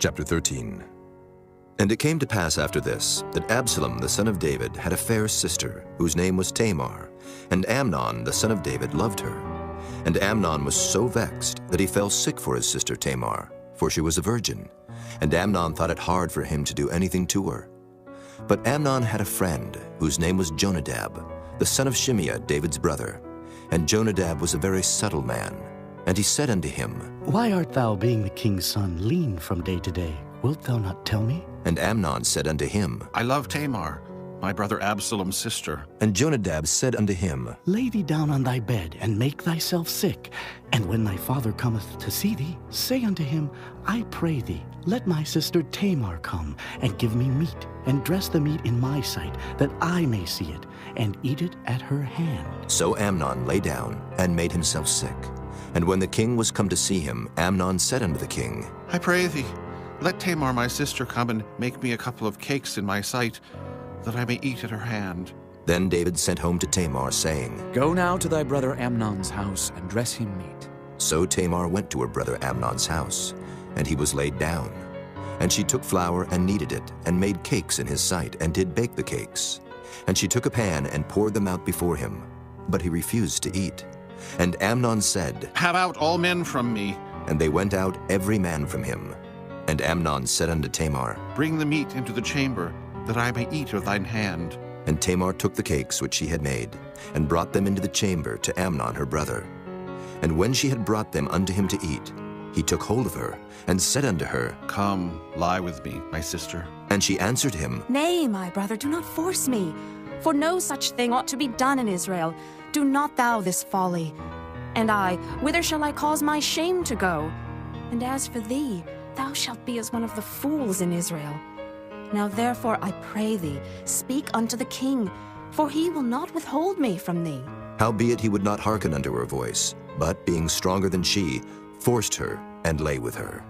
Chapter 13. And it came to pass after this, that Absalom the son of David had a fair sister, whose name was Tamar, and Amnon the son of David loved her. And Amnon was so vexed that he fell sick for his sister Tamar, for she was a virgin, and Amnon thought it hard for him to do anything to her. But Amnon had a friend, whose name was Jonadab, the son of Shimeah, David's brother. And Jonadab was a very subtle man. And he said unto him, Why art thou, being the king's son, lean from day to day? Wilt thou not tell me? And Amnon said unto him, I love Tamar, my brother Absalom's sister. And Jonadab said unto him, Lay thee down on thy bed, and make thyself sick. And when thy father cometh to see thee, say unto him, I pray thee, let my sister Tamar come, and give me meat, and dress the meat in my sight, that I may see it, and eat it at her hand. So Amnon lay down, and made himself sick. And when the king was come to see him, Amnon said unto the king, I pray thee, let Tamar my sister come and make me a couple of cakes in my sight, that I may eat at her hand. Then David sent home to Tamar, saying, Go now to thy brother Amnon's house, and dress him meat. So Tamar went to her brother Amnon's house, and he was laid down. And she took flour and kneaded it, and made cakes in his sight, and did bake the cakes. And she took a pan and poured them out before him, but he refused to eat. And Amnon said, Have out all men from me. And they went out every man from him. And Amnon said unto Tamar, Bring the meat into the chamber, that I may eat of thine hand. And Tamar took the cakes which she had made, and brought them into the chamber to Amnon her brother. And when she had brought them unto him to eat, he took hold of her, and said unto her, Come, lie with me, my sister. And she answered him, Nay, my brother, do not force me, for no such thing ought to be done in Israel. Do not thou this folly. And I, whither shall I cause my shame to go? And as for thee, thou shalt be as one of the fools in Israel. Now therefore I pray thee, speak unto the king, for he will not withhold me from thee. Howbeit he would not hearken unto her voice, but being stronger than she, forced her, and lay with her.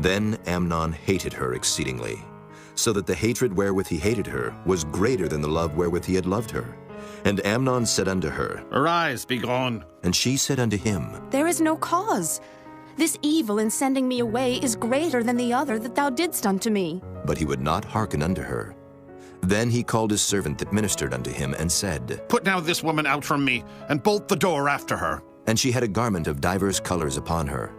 Then Amnon hated her exceedingly, so that the hatred wherewith he hated her was greater than the love wherewith he had loved her. And Amnon said unto her, Arise, be gone. And she said unto him, There is no cause. This evil in sending me away is greater than the other that thou didst unto me. But he would not hearken unto her. Then he called his servant that ministered unto him, and said, Put now this woman out from me, and bolt the door after her. And she had a garment of divers colors upon her,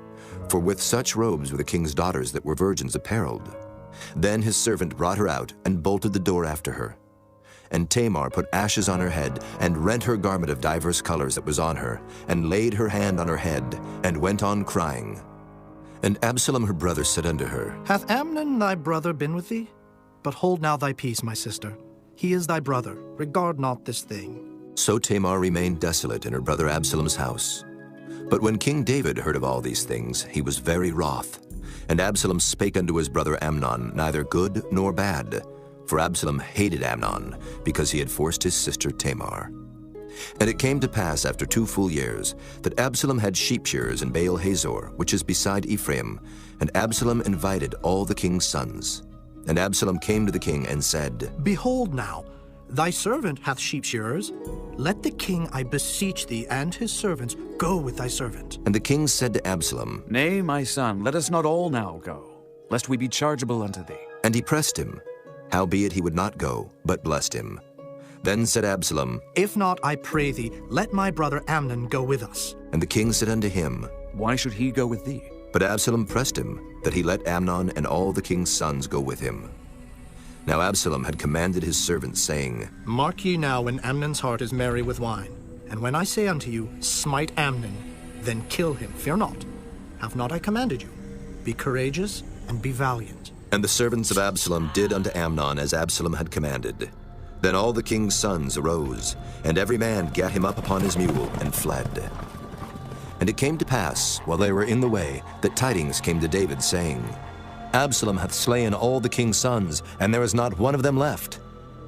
for with such robes were the king's daughters that were virgins apparelled. Then his servant brought her out, and bolted the door after her. And Tamar put ashes on her head, and rent her garment of divers colors that was on her, and laid her hand on her head, and went on crying. And Absalom her brother said unto her, Hath Amnon thy brother been with thee? But hold now thy peace, my sister. He is thy brother. Regard not this thing. So Tamar remained desolate in her brother Absalom's house. But when King David heard of all these things, he was very wroth. And Absalom spake unto his brother Amnon neither good nor bad, for Absalom hated Amnon, because he had forced his sister Tamar. And it came to pass after 2 full years, that Absalom had sheep shearers in Baal Hazor, which is beside Ephraim, and Absalom invited all the king's sons. And Absalom came to the king and said, Behold now, thy servant hath sheep shearers. Let the king, I beseech thee, and his servants go with thy servant. And the king said to Absalom, Nay, my son, let us not all now go, lest we be chargeable unto thee. And he pressed him. Howbeit he would not go, but blessed him. Then said Absalom, If not, I pray thee, let my brother Amnon go with us. And the king said unto him, Why should he go with thee? But Absalom pressed him, that he let Amnon and all the king's sons go with him. Now Absalom had commanded his servants, saying, Mark ye now when Amnon's heart is merry with wine. And when I say unto you, Smite Amnon, then kill him, fear not. Have not I commanded you? Be courageous and be valiant. And the servants of Absalom did unto Amnon as Absalom had commanded. Then all the king's sons arose, and every man gat him up upon his mule, and fled. And it came to pass, while they were in the way, that tidings came to David, saying, Absalom hath slain all the king's sons, and there is not one of them left.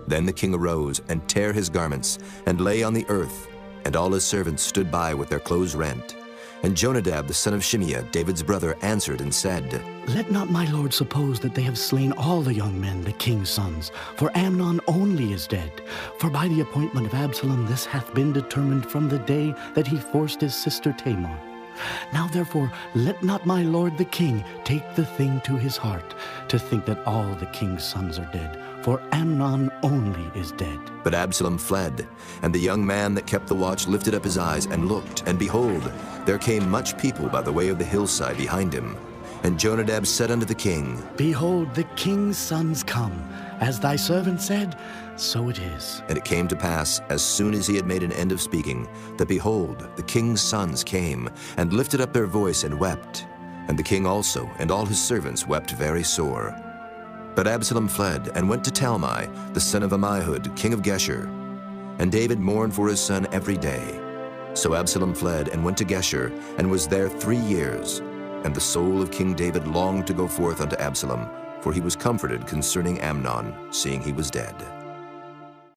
Then the king arose, and tare his garments, and lay on the earth, and all his servants stood by with their clothes rent. And Jonadab the son of Shimeah, David's brother, answered and said, Let not my lord suppose that they have slain all the young men, the king's sons, for Amnon only is dead. For by the appointment of Absalom this hath been determined from the day that he forced his sister Tamar. Now therefore, let not my lord the king take the thing to his heart, to think that all the king's sons are dead, for Amnon only is dead. But Absalom fled, and the young man that kept the watch lifted up his eyes and looked, and behold, there came much people by the way of the hillside behind him. And Jonadab said unto the king, Behold, the king's sons come. As thy servant said, so it is. And it came to pass, as soon as he had made an end of speaking, that behold, the king's sons came, and lifted up their voice and wept. And the king also, and all his servants, wept very sore. But Absalom fled, and went to Talmai, the son of Ammihud, king of Geshur. And David mourned for his son every day. So Absalom fled, and went to Geshur, and was there 3 years. And the soul of King David longed to go forth unto Absalom, for he was comforted concerning Amnon, seeing he was dead.